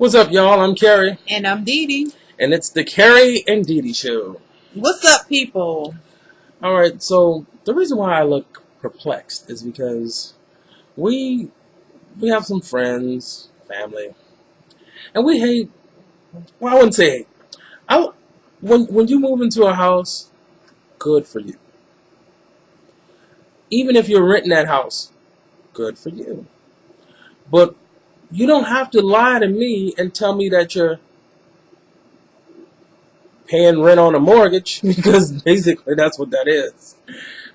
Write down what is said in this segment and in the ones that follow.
What's up, y'all? I'm Carrie. And I'm Dee Dee. And it's the Carrie and Dee Dee Show. What's up, people? Alright, so the reason why I look perplexed is because we have some friends, family, and we hate, well, I wouldn't say hate. When you move into a house, good for you. Even if you're renting that house, good for you. But you don't have to lie to me and tell me that you're paying rent on a mortgage, because basically that's what that is.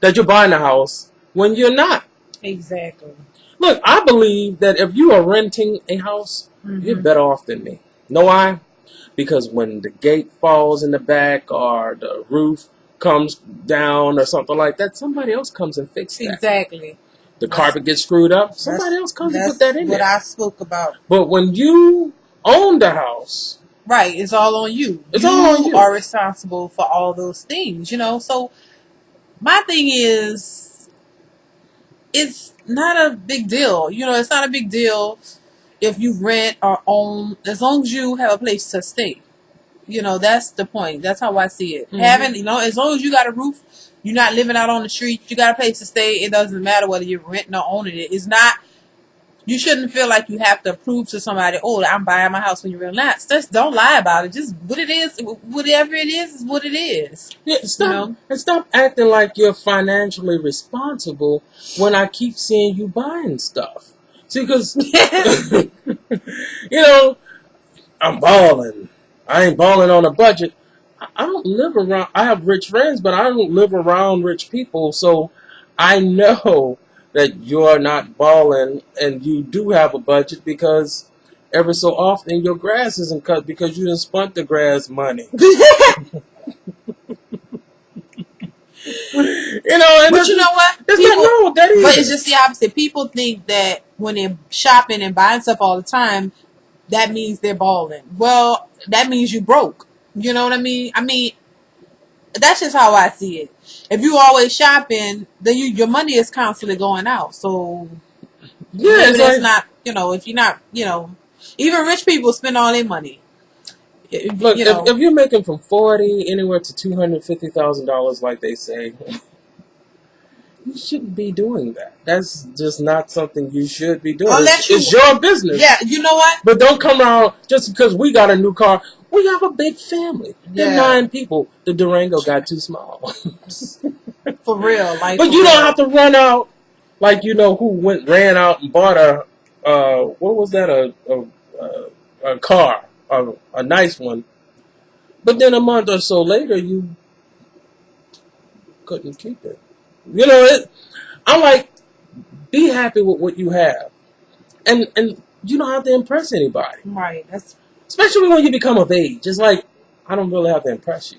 That you're buying a house when you're not. Exactly. Look, I believe that if you are renting a house, you're better off than me. Know why? Because when the gate falls in the back or the roof comes down or something like that, somebody else comes and fixes that. Exactly. The carpet gets screwed up, somebody else comes and put that in there. That's what I spoke about. But when you own the house, right, it's all on you. You are responsible for all those things, So my thing is, it's not a big deal. It's not a big deal if you rent or own, as long as you have a place to stay. That's the point. That's how I see it. As long as you got a roof, you're not living out on the street, you got a place to stay, it doesn't matter whether you're renting or owning it. It's not, you shouldn't feel like you have to prove to somebody, oh, I'm buying my house when you're really not. Just don't lie about it. Just what it is, whatever it is what it is. Yeah, stop acting like you're financially responsible when I keep seeing you buying stuff. See, because, I'm balling. I ain't balling on a budget. I don't live around, I have rich friends, but I don't live around rich people, so I know that you're not balling and you do have a budget, because every so often your grass isn't cut because you didn't spent the grass money. But you know what? There's nothing wrong with that either. But it's just the opposite. People think that when they're shopping and buying stuff all the time, that means they're balling. Well, that means you broke. You know what I mean? That's just how I see it. If you always shopping, then your money is constantly going out. So yeah, it's not, if you're not, even rich people spend all their money. Look, if you're making from $40,000 anywhere to $250,000, like they say, you shouldn't be doing that. That's just not something you should be doing. It's your business. Yeah, you know what? But don't come around just because we got a new car. We have a big family. There are 9 people. The Durango got too small. For real. But you don't have to run out like who ran out and bought what was that? A car. A nice one. But then a month or so later, you couldn't keep it. I'm like, be happy with what you have. And you don't have to impress anybody. Right. Especially when you become of age. It's like, I don't really have to impress you.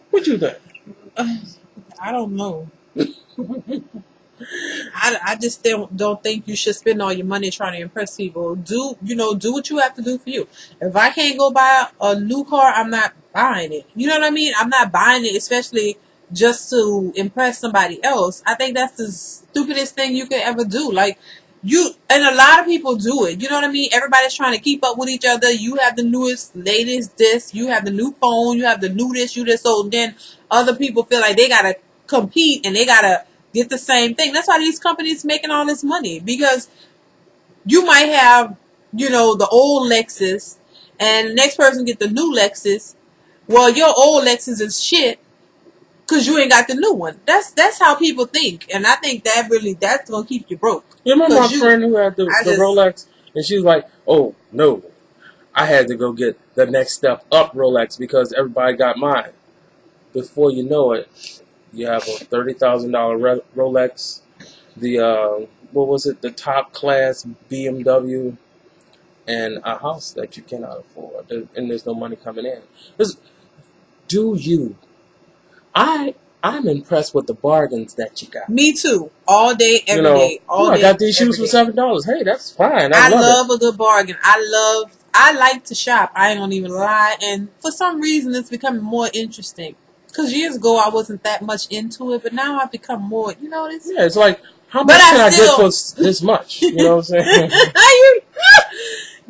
What you think? I don't know. I just don't think you should spend all your money trying to impress people. Do what you have to do for you. If I can't go buy a new car, I'm not buying it. You know what I mean? I'm not buying it, especially just to impress somebody else. I think that's the stupidest thing you could ever do. And a lot of people do it. You know what I mean? Everybody's trying to keep up with each other. You have the newest, latest this. You have the new phone. You have the new this, you this. So then other people feel like they got to compete and they got to get the same thing. That's why these companies making all this money. Because you might have, the old Lexus and the next person get the new Lexus. Well, your old Lexus is shit because you ain't got the new one. That's how people think. And I think that's going to keep you broke. You remember my friend who had the Rolex? And she was like, oh, no. I had to go get the next step up Rolex because everybody got mine. Before you know it, you have a $30,000 Rolex, the top class BMW, and a house that you cannot afford, and there's no money coming in. Do you? I'm impressed with the bargains that you got. Me too. All day, every day. I got these shoes for $7. Hey, that's fine. I love a good bargain. I like to shop. I ain't gonna even lie. And for some reason, it's becoming more interesting. Because years ago, I wasn't that much into it, but now I've become more, Yeah, it's like, how much can I get for this much? You know what I'm saying?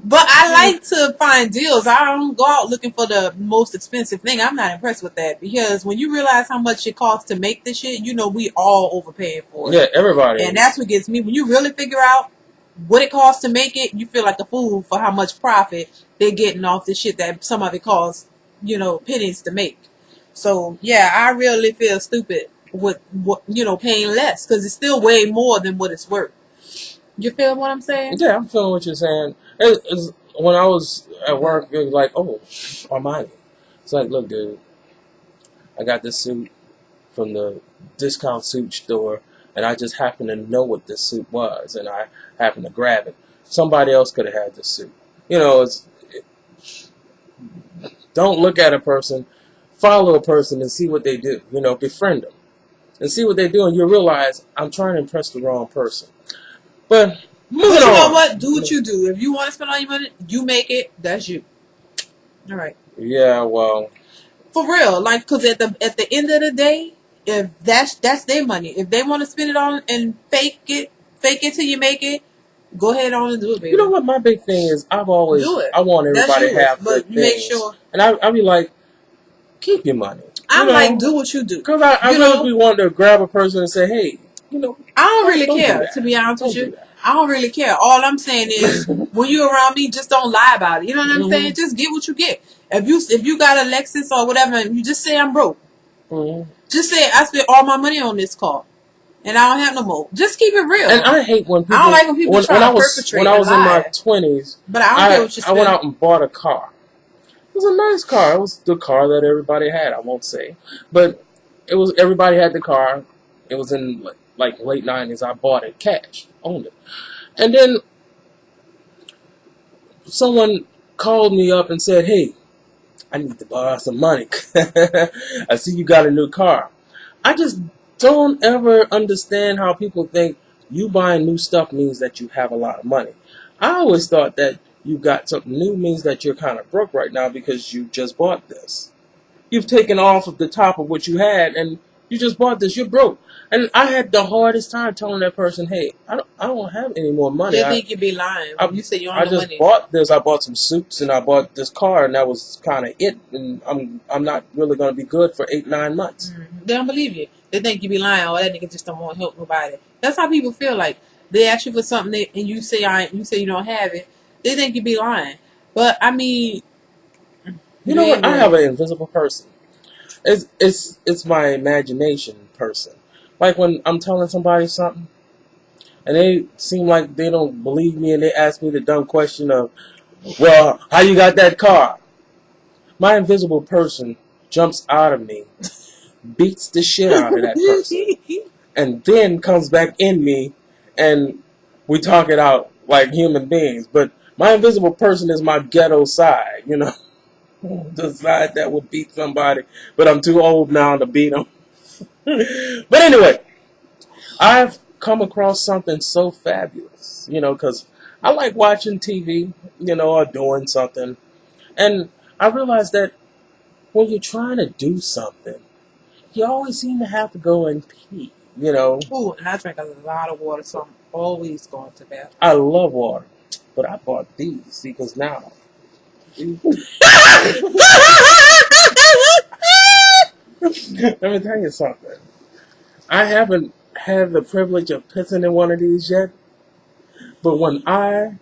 But I like to find deals. I don't go out looking for the most expensive thing. I'm not impressed with that because when you realize how much it costs to make this shit, you know we all overpaying for Yeah, it. everybody And is. that's what gets me. When you really figure out what it costs to make it, you feel like a fool for how much profit they're getting off this shit that some of it costs, pennies to make. So yeah, I really feel stupid with paying less because it's still way more than what it's worth. You feel what I'm saying? Yeah, I'm feeling what you're saying. When I was at work, it was like, oh, Armani. It's like, look, dude, I got this suit from the discount suit store, and I just happened to know what this suit was, and I happened to grab it. Somebody else could have had this suit. Don't look at a person, follow a person and see what they do. Befriend them and see what they do, and you realize I'm trying to impress the wrong person. But moving But you know on. what? Do what you do. If you want to spend all your money, you make it. That's you. All right. Yeah, well, For real, like, because at the end of the day, if that's their money. If they want to spend it on and fake it till you make it. Go ahead on and do it, you know baby. what my big thing is? I Do it. want That's everybody to yours. have good But you make things, sure. and I be like, keep your money. I'm like, do what you do. Because I You really know, be wanting to grab a person and say, hey, I don't really don't do care, to that. be honest with Don't do you. that. I don't really care. All I'm saying is, when you're around me, just don't lie about it. You know what I'm hmm saying? Just get what you get. If you got a Lexus or whatever, you just say I'm broke. hmm Just say I spent all my money on this car, and I don't have no more. Just keep it real. And I hate when I don't people like when people try to when perpetrate I and was in my lie. 20s, But I don't care what you I went spend. out and bought a car. It was a nice car. It was the car that everybody had. I won't say, but it was everybody had the car. It was in like late 90s. I bought it cash, owned it, and then someone called me up and said, "Hey, I need to borrow some money. I see you got a new car." I just don't ever understand how people think you buying new stuff means that you have a lot of money. I always thought that you got something new means that you're kind of broke right now because you just bought this. You've taken off of the top of what you had and you just bought this. You're broke. And I had the hardest time telling that person, hey, I don't have any more money. They think you be lying when I, you say you don't I have no just money. bought this. I bought some suits and I bought this car, and that was kind of it. And I'm not really going to be good for 8-9 months. They don't believe you. They think you be lying. Oh, that nigga just don't want to help nobody. That's how people feel. Like they ask you for something and you say you say you don't have it. They think you be lying. But I mean, You it know ain't what? I what have it. an invisible person. It's my imagination person. Like when I'm telling somebody something, and they seem like they don't believe me, and they ask me the dumb question of, "Well, how you got that car?" My invisible person jumps out of me, beats the shit out of that person, and then comes back in me, and we talk it out like human beings. But my invisible person is my ghetto side, the side that would beat somebody, but I'm too old now to beat them. But anyway, I've come across something so fabulous, because I like watching TV, or doing something, and I realized that when you're trying to do something, you always seem to have to go and pee. Ooh, and I drink a lot of water, so I'm always going to the bathroom. I love water, but I bought these because now. Let me tell you something. I haven't had the privilege of pissing in one of these yet, but when I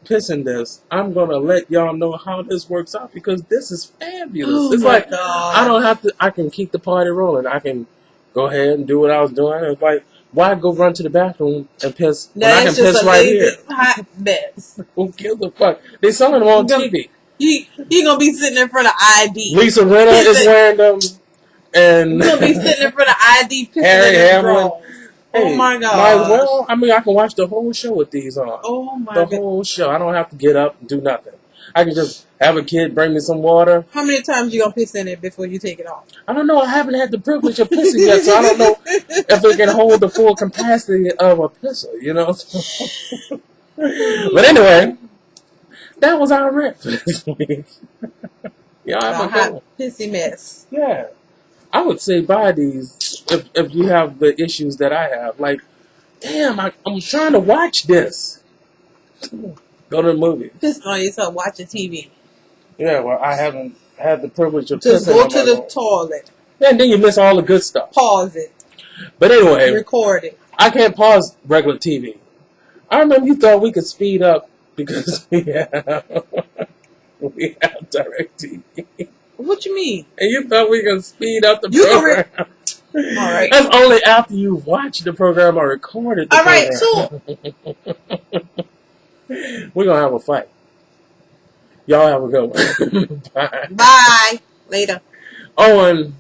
piss in this, I'm gonna let y'all know how this works out because this is fabulous. Oh It's my like I god. don't have to. I can keep the party rolling. I can go ahead and do what I was doing. It's like why go run to the bathroom and piss when I That can is just piss a right lazy here? hot mess. Who gives a fuck? They selling them on TV. He gonna be sitting in front of ID. Lisa Rinna is Pissing. wearing them, He gonna be sitting in and front of ID pissing in Harry his Hamlin. drawers. Oh Hey, my might as gosh. well. I mean, I can watch the whole show with these on. Oh my The god. whole show. I don't have to get up and do nothing. I can just have a kid bring me some water. How many times you gonna piss in it before you take it off? I don't know. I haven't had the privilege of pissing yet, so I don't know if it can hold the full capacity of a pisser. But anyway, that was our rant for this week. Y'all have A a good hot one. pissy mess. Yeah. I would say buy these if you have the issues that I have. Like, damn, I'm trying to watch this. Go to the movies. Pissing on yourself watching TV. Yeah, well, I haven't had the privilege of Just pissing go on to the toilet. And then you miss all the good stuff. Pause it. But anyway, Record it. I can't pause regular TV. I remember you thought we could speed up because we have direct TV. What you mean? And you thought we could speed up the You program. All right. That's only after you've watched the program or recorded the program. So We're going to have a fight. Y'all have a good one. Bye. bye. Later. Owen.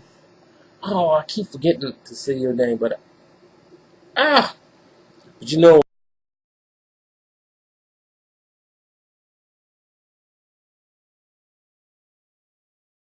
Oh, I keep forgetting to say your name, but you know